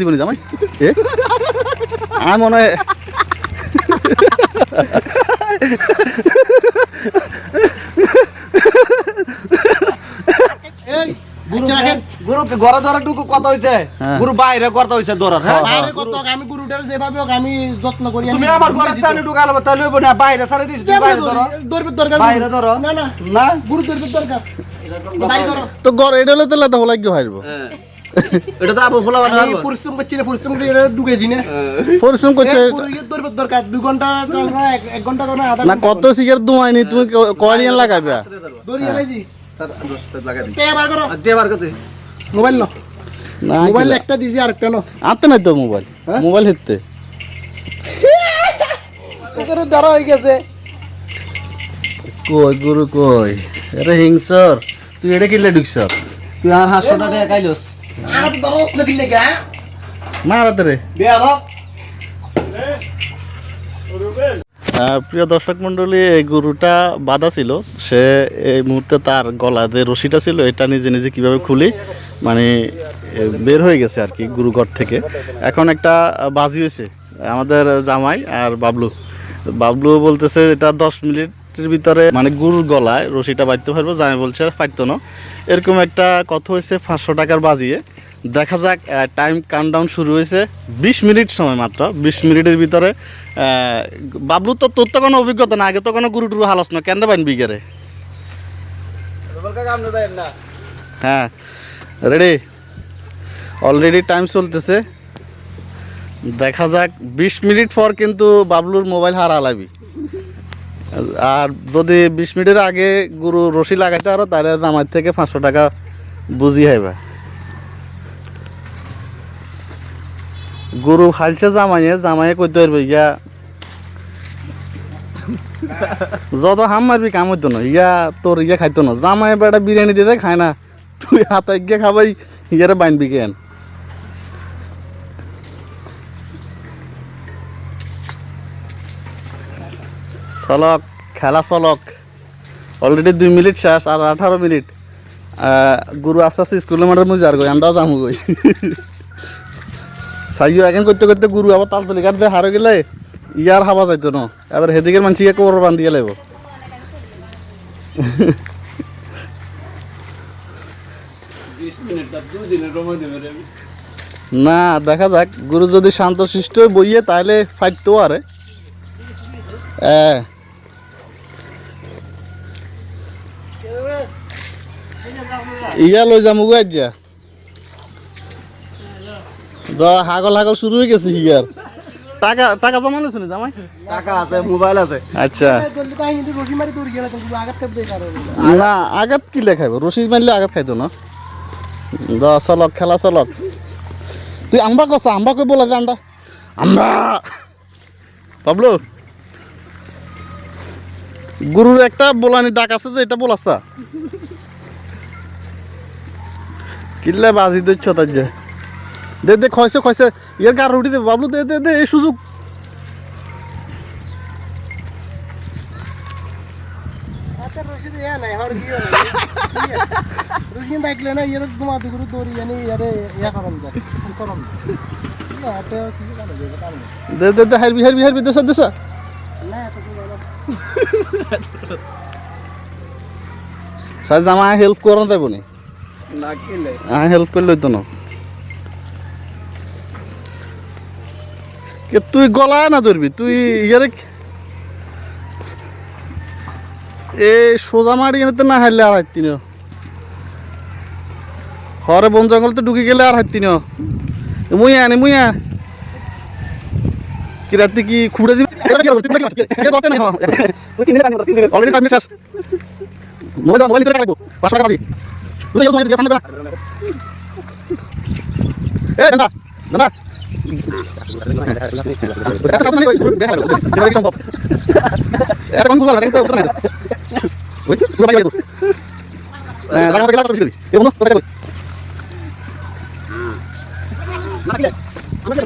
দিবনি জামাই আমার মনে হয় কথা হয়েছে গুরু বাইরে কথা হয়েছে দৌড়ার আমি গুরুটার যেভাবে হোক আমি যত্ন করি তুমি আমার ঘরে ঢুকালো তাহলে বাইরে ছাড়ে দিচ্ছি দরকার বাইরে ধরো না না না গুরু দরকার তো গড় এটা হলে তাহলে তো লাগবে হারবো এটা তো আপু ফোলা বানা পরিশ্রম করছি না পরিশ্রম করে এটা ঢুকেছি না পরিশ্রম করছে দরকার 2 ঘন্টা 1 ঘন্টা করে আধা না কত সিগারেট দুমাইনি তুমি কয়লিয়ান লাগাবে দড়ি আনাইছি স্যার দোস্ত লাগা দি বার করো দেবার কত মোবাইল লো না মোবাইল একটা দিছি আরেকটা নো আনতে নাই তো মোবাইল মোবাইল হেতে এটার ডর হয়ে গেছে কই গুরু কই আরে হিংসর তুই এটা কিলে ঢুকছ তুই আর 500 টাকা কাইলস আর তো দরস লাগিলে গা মারাতে রে বেয়া দাও প্রিয় দর্শক মন্ডলী এই গরুটা বাঁধা ছিল সে এই মুহূর্তে তার গলা যে রশিটা ছিল এটা নিজে নিজে কিভাবে খুলি মানে বের হয়ে গেছে আর কি গুরুঘর থেকে এখন একটা বাজি হয়েছে আমাদের জামাই আর বাবলু বলতেছে এটা 10 মিনিটের ভিতরে মানে গরুর গলায় রশিটা বাঁধতে পারবো জামাই বলছে পারতো না এরকম একটা কথা হয়েছে 500 টাকার বাজিয়ে দেখা যাক টাইম কাউন্টডাউন শুরু হয়েছে 20 মিনিট সময় মাত্র 20 মিনিটের ভিতরে বাবলু তো তোর তো কোনো অভিজ্ঞতা না আগে তো কোনো গুরু টুরু হালস না কেন বাইন বিঘেরে হ্যাঁ রেডি অলরেডি টাইম চলতেছে দেখা যাক 20 মিনিট পর কিন্তু বাবলুর মোবাইল হারা লাগবি আর যদি 20 মিনিটের আগে গুরু রশি লাগাইতে আরো তাহলে জামাই থেকে 500 টাকা বুঝি হাইবা গরু খাইছে জামাইয়ে কইতে পারবে ইয়া যত হাম মারবি কাম হইতো না ইয়া তোর ইয়া খাইতো না জামাই বেটা বিরিয়ানি দিতে খায় না তুই হাতে গিয়ে খাবাই ইয়ারে বাইনবি কেন চলক খেলা চলক অলরেডি 2 মিনিট শেষ আর 18 মিনিট গুরু আস্তে আস্তে স্কুলের মাঠে মুই যার গই আমরাও যামু গই সাইও এখন করতে করতে গুরু আবার তালতলি কাট দিয়ে হারে গেলে ইয়ার হাওয়া যাইতো না এবার হেদিকের মানুষকে কোবর বান্ধিয়ে লাগবো না দেখা যাক গুরু যদি শান্ত শিষ্ট বইয়ে তাহলে ফাইটতো আরে ইয়া লই যামু গো আজ্জা হাগল শুরু হয়ে গেছে হিয়ার টাকা জমা নিছ নি জামাই টাকা আছে মোবাইল আছে আচ্ছা না আঘাত কি লেখাইব রশি মারলে আঘাত খাইতো না চলক খেলা চলক তুই আম্বা কস আম্বা কই বলা যে আন্ডা আম্বা বাবলু গুরুর একটা বলানি ডাক আছে যে এটা বলাচ্ছা কিল্লে বাজি দিচ্ছ তার যে দে খয়ছে ইয়ার গার রুটি দে বাবলু দে এই সুযোগ দে হারবি দেশ জামা হেল্প করো তাই বনি হেল্প করলে তো না তুই গলা না ধরবি তুই ইয়ারে এ সোজা মারি এনে না হারলে আর হাইতিন হরে বন জঙ্গল তো ঢুকে গেলে আর হাইতিন মুইয়া কি রাতে কি খুঁড়ে দিবি অলরেডি টাইম শেষ মোবাইল নিতে রাখবো 500 টাকা দিই তুই এই সময় দিয়ে ফোন করবা এ দাদা এখন গুলো লাগে তো উত্তর নাই ওই পুরো বাইরে লাগা লাগা করবি এই বন্ধু কোথায় যাবি না কি আমাদের